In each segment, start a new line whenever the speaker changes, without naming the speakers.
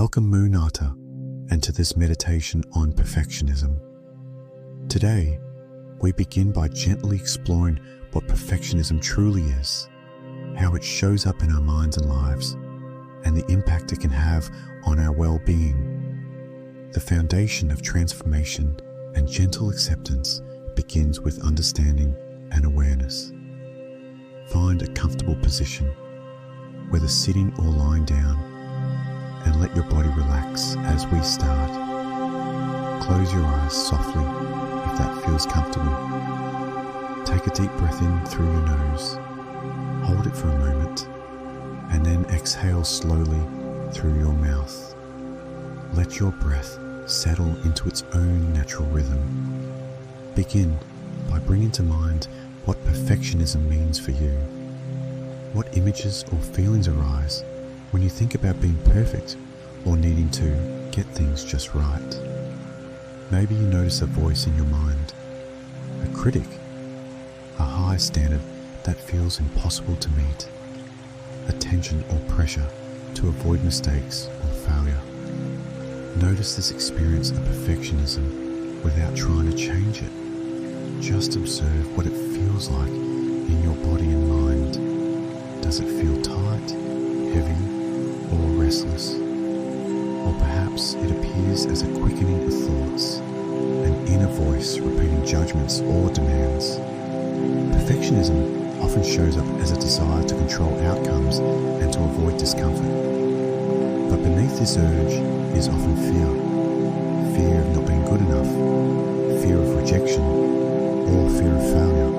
Welcome Moonata, and to this meditation on perfectionism. Today, we begin by gently exploring what perfectionism truly is, how it shows up in our minds and lives, and the impact it can have on our well-being. The foundation of transformation and gentle acceptance begins with understanding and awareness. Find a comfortable position, whether sitting or lying down, and let your body relax as we start. Close your eyes softly if that feels comfortable. Take a deep breath in through your nose, hold it for a moment, and then exhale slowly through your mouth. Let your breath settle into its own natural rhythm. Begin by bringing to mind what perfectionism means for you. What images or feelings arise when you think about being perfect or needing to get things just right? Maybe you notice a voice in your mind, a critic, a high standard that feels impossible to meet, a tension or pressure to avoid mistakes or failure. Notice this experience of perfectionism without trying to change it. Just observe what it feels like in your body and mind. Does it feel tight, heavy, or restless? Or perhaps it appears as a quickening of thoughts, an inner voice repeating judgments or demands. Perfectionism often shows up as a desire to control outcomes and to avoid discomfort. But beneath this urge is often fear. Fear of not being good enough, fear of rejection, or fear of failure.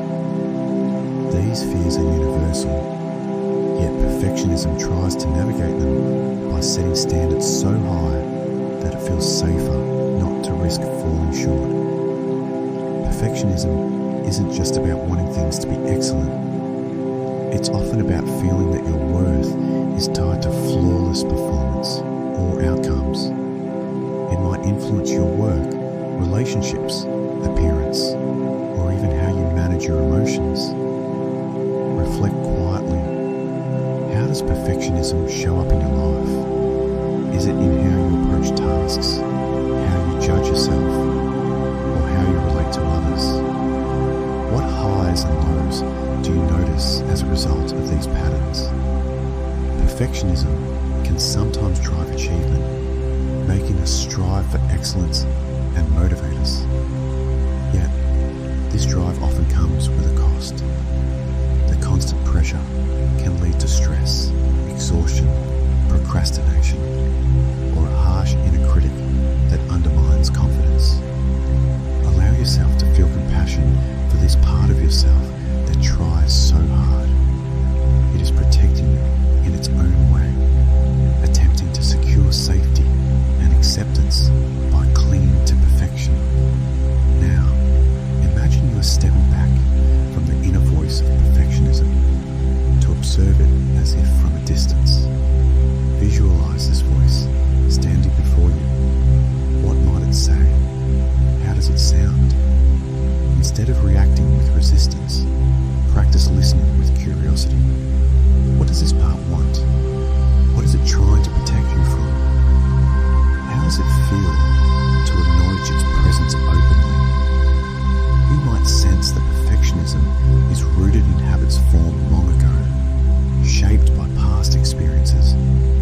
These fears are universal, yet perfectionism tries to navigate them by setting standards so high that it feels safer not to risk falling short. Perfectionism isn't just about wanting things to be excellent. It's often about feeling that your worth is tied to flawless performance or outcomes. It might influence your work, relationships, appearance, or even how you manage your emotions. Reflect quietly. How does perfectionism show up in your life? Is it in how you approach tasks, how you judge yourself, or how you relate to others? What highs and lows do you notice as a result of these patterns? Perfectionism can sometimes drive achievement, making us strive for excellence and motivate us. Yet, this drive often comes with a cost. The constant pressure can lead to stress, exhaustion, procrastination, or a harsh inner critic that undermines confidence. Allow yourself to feel compassion for this part of yourself that tries so hard. It is protecting you in its own way, attempting to secure safety and acceptance by clinging to perfection. Now, imagine you are stepping back from the inner voice of perfectionism to observe it as if from a distance. Visualize this voice standing before you. What might it say? How does it sound? Instead of reacting with resistance, practice listening with curiosity. What does this part want? What is it trying to protect you from? How does it feel to acknowledge its presence openly? You might sense that perfectionism is rooted in habits formed long ago, shaped by past experiences,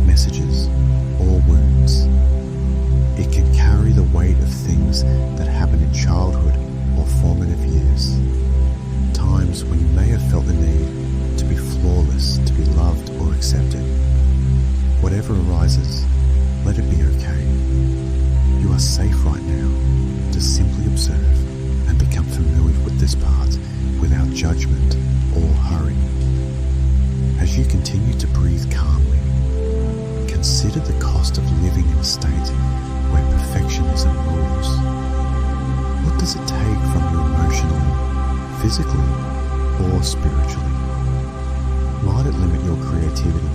messages, or wounds. It can carry the weight of things that happened in childhood or formative years, times when you may have felt the need to be flawless, to be loved or accepted. Whatever arises, let it be okay. You are safe right now to simply observe and become familiar with this part without judgment or hurry. As you continue to breathe calmly, consider the cost of living in a state where perfectionism rules. What does it take from you emotionally, physically, or spiritually? Might it limit your creativity,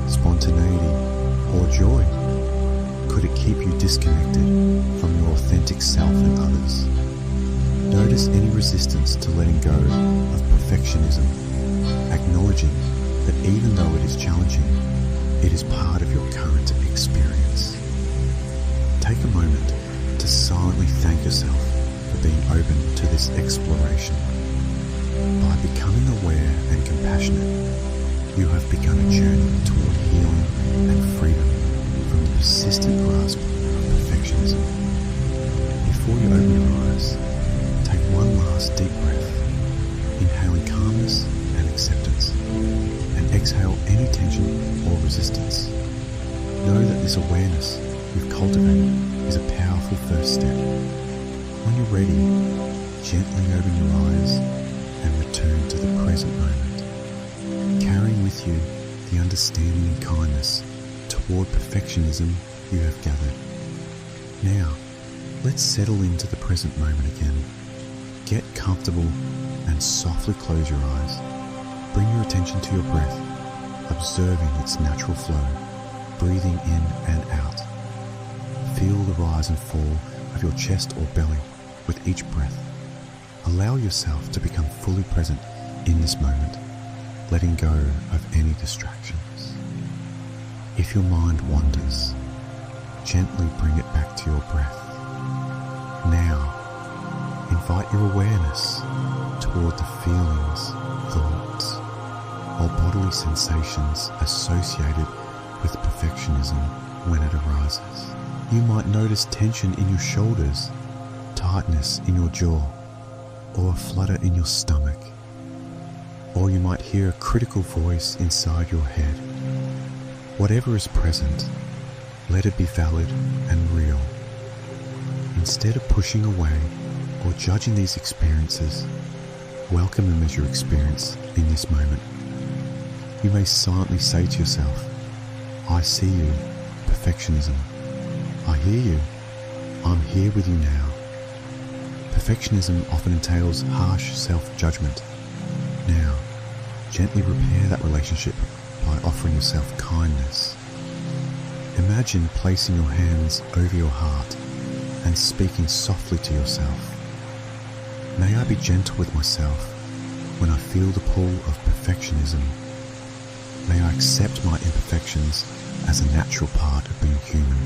spontaneity, or joy? Could it keep you disconnected from your authentic self and others? Notice any resistance to letting go of perfectionism, acknowledging that even though it is challenging, it is part of your current experience. this exploration. By becoming aware and compassionate, you have begun a journey toward healing and freedom from the persistent grasp of perfectionism. Before you open your eyes, take one last deep breath, inhaling calmness and acceptance, and exhale any tension or resistance. Know that this awareness you've cultivated is a powerful first step. When you're ready, gently open your eyes and return to the present moment, carrying with you the understanding and kindness toward perfectionism you have gathered. Now, let's settle into the present moment again. Get comfortable and softly close your eyes. Bring your attention to your breath, observing its natural flow, breathing in and out. Feel the rise and fall of your chest or belly with each breath. Allow yourself to become fully present in this moment, letting go of any distractions. If your mind wanders, gently bring it back to your breath. Now, invite your awareness toward the feelings, thoughts, or bodily sensations associated with perfectionism when it arises. You might notice tension in your shoulders, tightness in your jaw, or a flutter in your stomach. Or you might hear a critical voice inside your head. Whatever is present, let it be valid and real. Instead of pushing away or judging these experiences, welcome them as your experience in this moment. You may silently say to yourself, I see you, perfectionism. I hear you. I'm here with you now. Perfectionism often entails harsh self-judgment. Now, gently repair that relationship by offering yourself kindness. Imagine placing your hands over your heart and speaking softly to yourself. May I be gentle with myself when I feel the pull of perfectionism. May I accept my imperfections as a natural part of being human.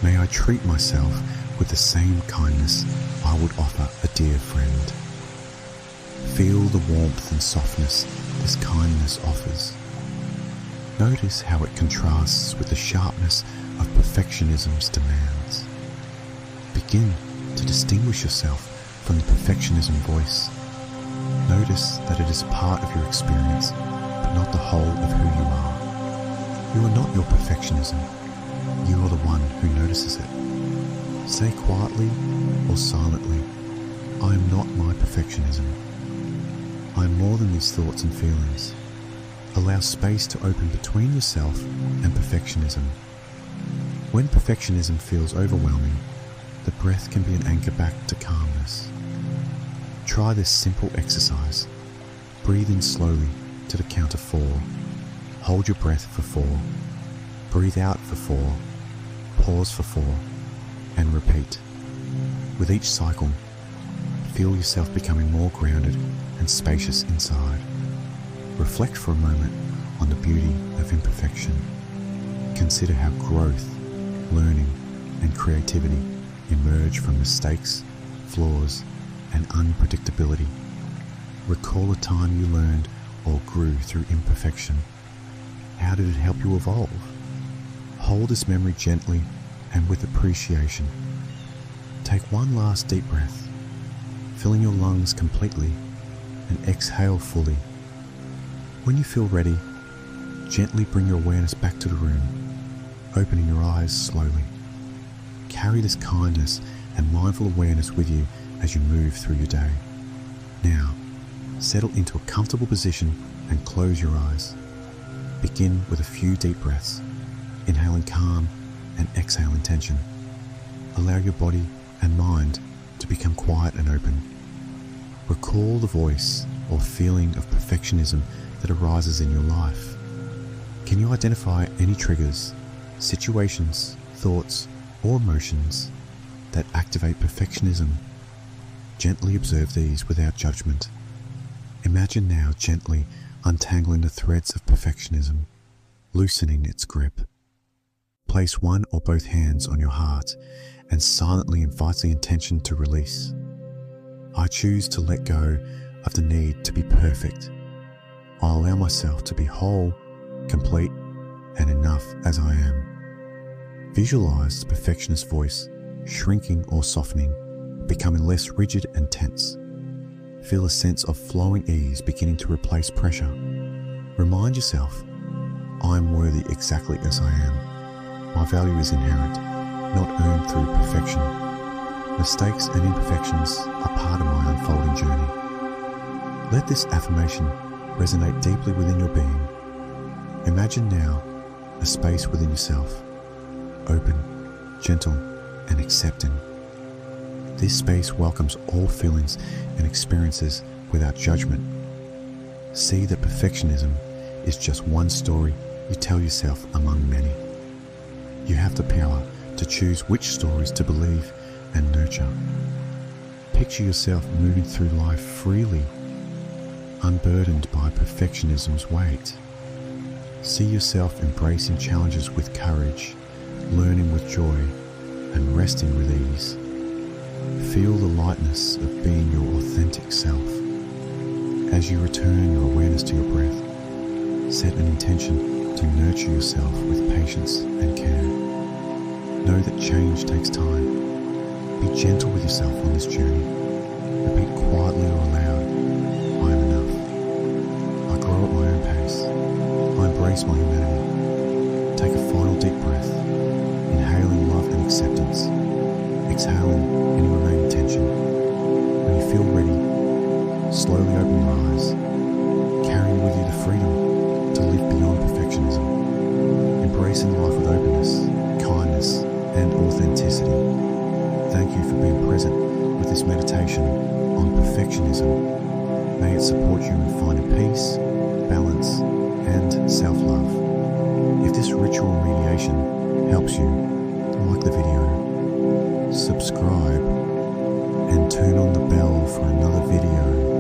May I treat myself with the same kindness I would offer a dear friend. Feel the warmth and softness this kindness offers. Notice how it contrasts with the sharpness of perfectionism's demands. Begin to distinguish yourself from the perfectionism voice. Notice that it is part of your experience, but not the whole of who you are. You are not your perfectionism. You are the one who notices it. Say quietly or silently, I am not my perfectionism. I am more than these thoughts and feelings. Allow space to open between yourself and perfectionism. When perfectionism feels overwhelming, the breath can be an anchor back to calmness. Try this simple exercise. Breathe in slowly to the count of 4. Hold your breath for 4. Breathe out for 4. Pause for 4. And repeat. With each cycle, feel yourself becoming more grounded and spacious inside. Reflect for a moment on the beauty of imperfection. Consider how growth, learning, and creativity emerge from mistakes, flaws, and unpredictability. Recall a time you learned or grew through imperfection. How did it help you evolve? Hold this memory gently and with appreciation. Take one last deep breath, filling your lungs completely, and exhale fully. When you feel ready, gently bring your awareness back to the room, opening your eyes slowly. Carry this kindness and mindful awareness with you as you move through your day. Now, settle into a comfortable position and close your eyes. Begin with a few deep breaths, inhaling calm and exhaling tension. Allow your body and mind to become quiet and open. Recall the voice or feeling of perfectionism that arises in your life. Can you identify any triggers, situations, thoughts, or emotions that activate perfectionism? Gently observe these without judgment. Imagine now gently untangling the threads of perfectionism, loosening its grip. Place one or both hands on your heart and silently invite the intention to release. I choose to let go of the need to be perfect. I allow myself to be whole, complete, and enough as I am. Visualize the perfectionist voice shrinking or softening, becoming less rigid and tense. Feel a sense of flowing ease beginning to replace pressure. Remind yourself, I am worthy exactly as I am. My value is inherent, not earned through perfection. Mistakes and imperfections are part of my unfolding journey. Let this affirmation resonate deeply within your being. Imagine now a space within yourself, open, gentle, and accepting. This space welcomes all feelings and experiences without judgment. See that perfectionism is just one story you tell yourself among many. You have the power to choose which stories to believe and nurture. Picture yourself moving through life freely, unburdened by perfectionism's weight. See yourself embracing challenges with courage, learning with joy, and resting with ease. Feel the lightness of being your authentic self. As you return your awareness to your breath, set an intention to nurture yourself with patience and care. Know that change takes time. Be gentle with yourself on this journey. Repeat quietly or aloud, I am enough. I grow at my own pace. I embrace my humanity. Take a final deep breath, inhaling love and acceptance, exhaling any remaining tension. When you feel ready, slowly open your eyes, carrying with you the freedom to live beyond perfectionism, embracing life with openness, kindness, and authenticity. Thank you for being present with this meditation on perfectionism. May it support you in finding peace, balance, and self-love. If this ritual mediation helps you, like the video, subscribe, and turn on the bell for another video